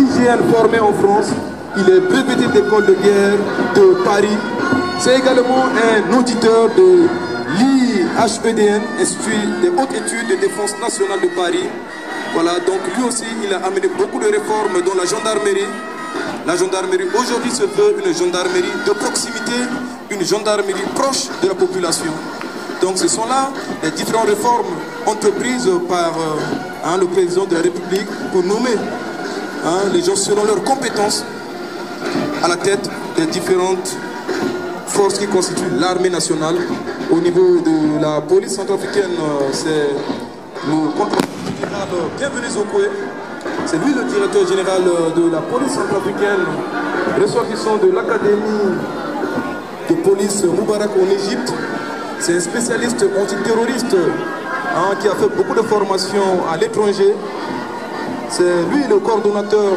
IGN formé en France. Il est breveté d'école de guerre de Paris. C'est également un auditeur de l'IHEDN, Institut des hautes études de défense nationale de Paris. Voilà, donc lui aussi, il a amené beaucoup de réformes dans la gendarmerie. La gendarmerie aujourd'hui se veut une gendarmerie de proximité, une gendarmerie proche de la population. Donc ce sont là les différentes réformes entreprises par le président de la République pour nommer les gens selon leurs compétences à la tête des différentes forces qui constituent l'armée nationale. Au niveau de la police centrafricaine, c'est le contre-amiral général Bienvenu Zokwe. C'est lui le directeur général de la police centrafricaine, ressortissant de l'académie de police Moubarak en Égypte. C'est un spécialiste antiterroriste qui a fait beaucoup de formations à l'étranger. C'est lui le coordonnateur.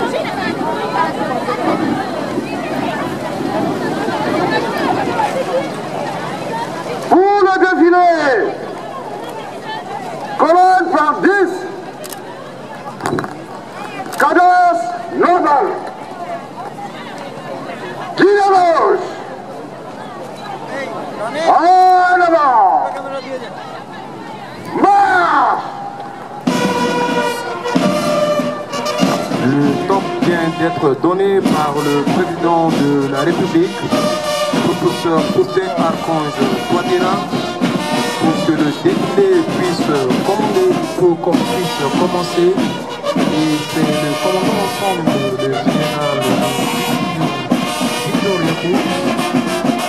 Pour le défilé, colonne par 10, cadence normale, dynamos, en avant, marche. Le top vient d'être donné par le président de la République, le professeur Faustin Archange Touadéra, pour que le défilé puisse commencer. Et c'est le commandant ensemble, le général Victor Yakou,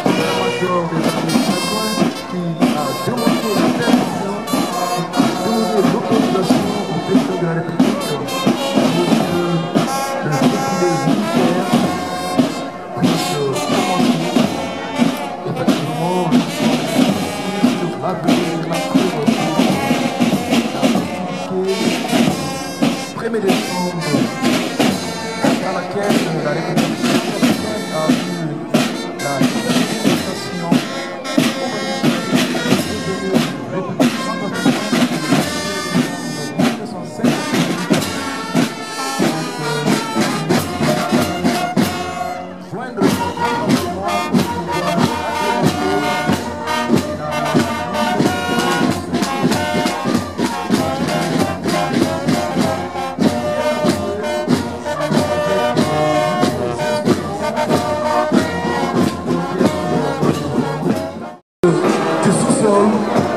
général-major de l'administration, qui a demandé la permission, qui a demandé l'autorisation au président de la République pour que le défilé militaire puisse commencer. Effectivement, le rappel de la cour de la 1er décembre, dans laquelle la République a vu la manifestation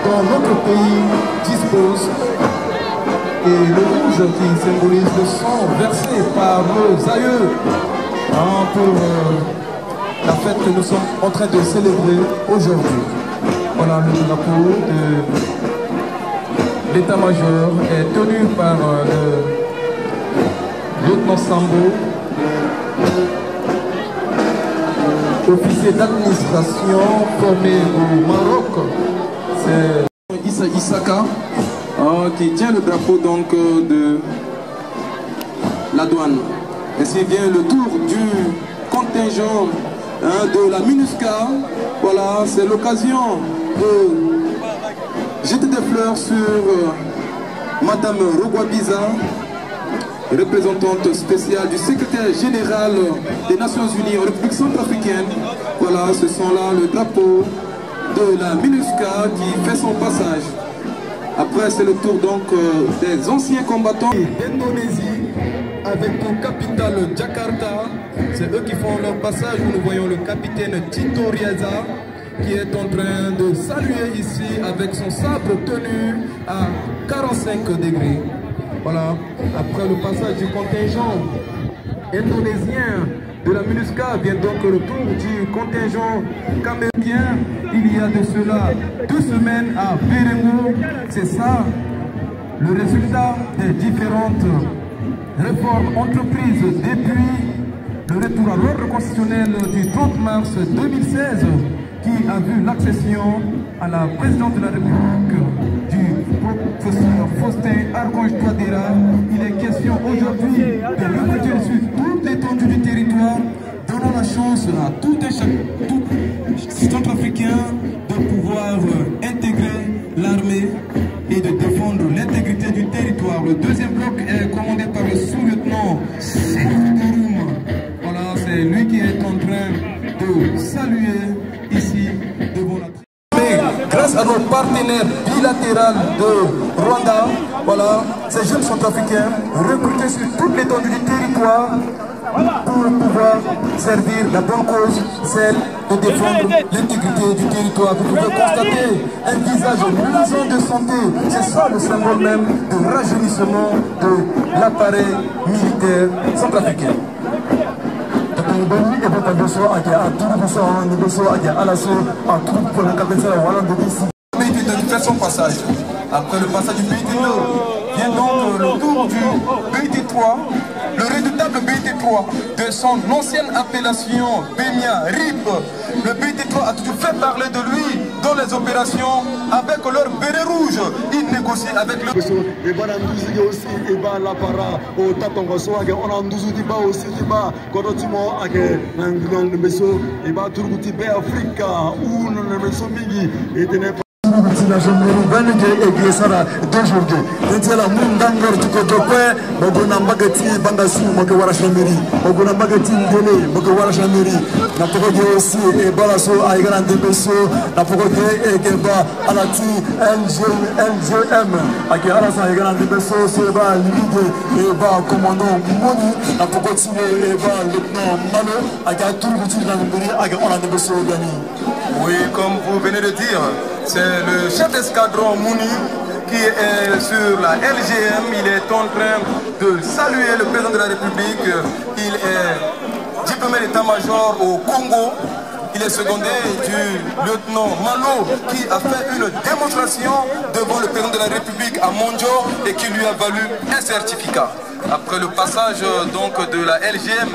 dont notre pays dispose, et le rouge qui symbolise le sang versé par nos aïeux pour la fête que nous sommes en train de célébrer aujourd'hui. Voilà, le drapeau de l'état-major est tenu par le lieutenant Sambo, officier d'administration formé au Maroc. C'est Issa Issaka qui tient le drapeau donc de la douane. Ainsi vient le tour du contingent de la MINUSCA. Voilà, c'est l'occasion de jeter des fleurs sur Madame Rogwabiza, représentante spéciale du secrétaire général des Nations Unies en République centrafricaine. Voilà, ce sont là le drapeau de la MINUSCA qui fait son passage. Après, c'est le tour donc des anciens combattants d'Indonésie avec pour capitale Jakarta. C'est eux qui font leur passage. Où nous voyons le capitaine Tito Riaza qui est en train de saluer ici avec son sabre tenu à 45 degrés. Voilà, après le passage du contingent indonésien de la MINUSCA vient donc le tour du contingent camérien. Il y a de cela 2 semaines à Bérémou. C'est ça le résultat des différentes réformes entreprises depuis le retour à l'ordre constitutionnel du 30 mars 2016 qui a vu l'accession à la présidence de la République du professeur Faustin Archange Touadéra. Il est question aujourd'hui de recruter sur toute l'étendue du territoire, donnant la chance à tout centrafricain de pouvoir intégrer l'armée et de défendre l'intégrité du territoire. Le deuxième bloc est commandé par le sous-lieutenant de saluer ici devant la tribune. Grâce à nos partenaires bilatéraux de Rwanda, voilà, ces jeunes centrafricains recrutés sur toute l'étendue du territoire pour pouvoir servir la bonne cause, celle de défendre l'intégrité du territoire. Vous pouvez constater un visage luisant de santé. C'est ça le symbole même de rajeunissement de l'appareil militaire centrafricain. De faire son passage. Après le passage du BT2, vient donc le tour du BT3, le redoutable BT3 de son ancienne appellation Bemia RIP. Le BT3 a toujours fait parler de lui dans les opérations avec leur béret rouge. Il négocie avec le... La gendarmerie Banige et Sara d'aujourd'hui. C'était la Mundangor du Kodokwe, Bogona Magati, Bangasu, Mogawara Chameri, Bogona Magati, Dele, Mogawara Chameri, Napogoge aussi, et Balasso, Aïgaran de Besso, Napogoge et Geba, Alati, LGM, Aguiarasa, Aïgaran de Besso, Seba, Ligue, et Ba, commandant Moni, Napogoti, et Ba, lieutenant Malo, Agatou, Aguiarasa de Besso, Gani. Oui, comme vous venez de dire, c'est le chef d'escadron Mouni qui est sur la LGM. Il est en train de saluer le président de la République. Il est diplômé d'état-major au Congo. Il est secondé du lieutenant Malo qui a fait une démonstration devant le président de la République à Mondjo et qui lui a valu un certificat. Après le passage donc de la LGM,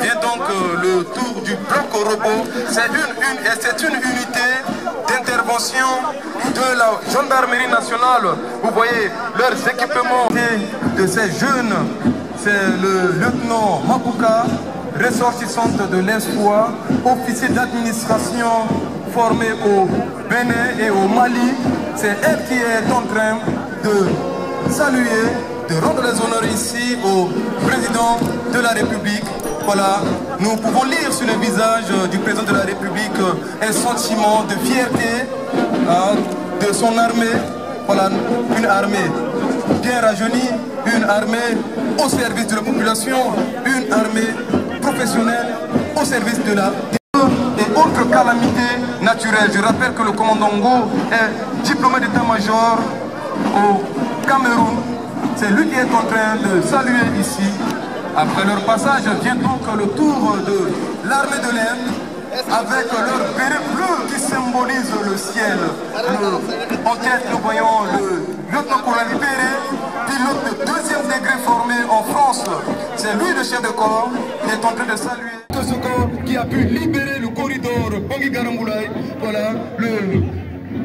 vient donc le tour du bloc robot. C'est une unité d'intervention de la gendarmerie nationale. Vous voyez leurs équipements de ces jeunes. C'est le lieutenant Mapuka, ressortissante de l'Espoir, officier d'administration formé au Bénin et au Mali. C'est elle qui est en train de saluer, de rendre les honneurs ici au président de la République. Voilà, nous pouvons lire sur le visage du président de la République un sentiment de fierté de son armée. Voilà, une armée bien rajeunie, une armée au service de la population, une armée professionnelle au service de la et autres calamités naturelles. Je rappelle que le commandant Ngo est diplômé d'état-major au Cameroun. C'est lui qui est en train de saluer ici. Après leur passage, vient donc le tour de l'armée de l'air avec leur béret bleu qui symbolise le ciel. En tête, nous voyons le lieutenant-colonel Libéré, pilote de deuxième degré formé en France. C'est lui le chef de corps qui est en train de saluer ce corps qui a pu libérer le corridor Bangui Garamboulaye. Voilà, le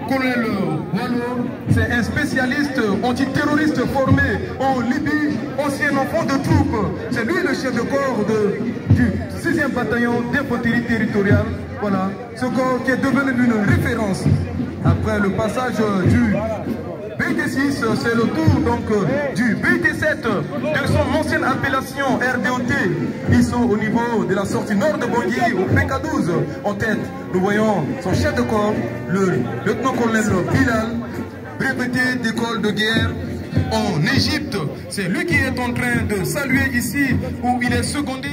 colonel Wallo, c'est un spécialiste antiterroriste formé en Libye, ancien enfant de troupe. C'est lui le chef de corps du 6e bataillon d'infanterie territoriale. Voilà, ce corps qui est devenu une référence. Après le passage du BT6, c'est le tour donc du BT7 de son ancienne appellation RDOT. Ils sont au niveau de la sortie nord de Bangui au PK12. En tête, nous voyons son chef de corps, le lieutenant-colonel Bilal, breveté d'école de guerre en Égypte. C'est lui qui est en train de saluer ici où il est secondé.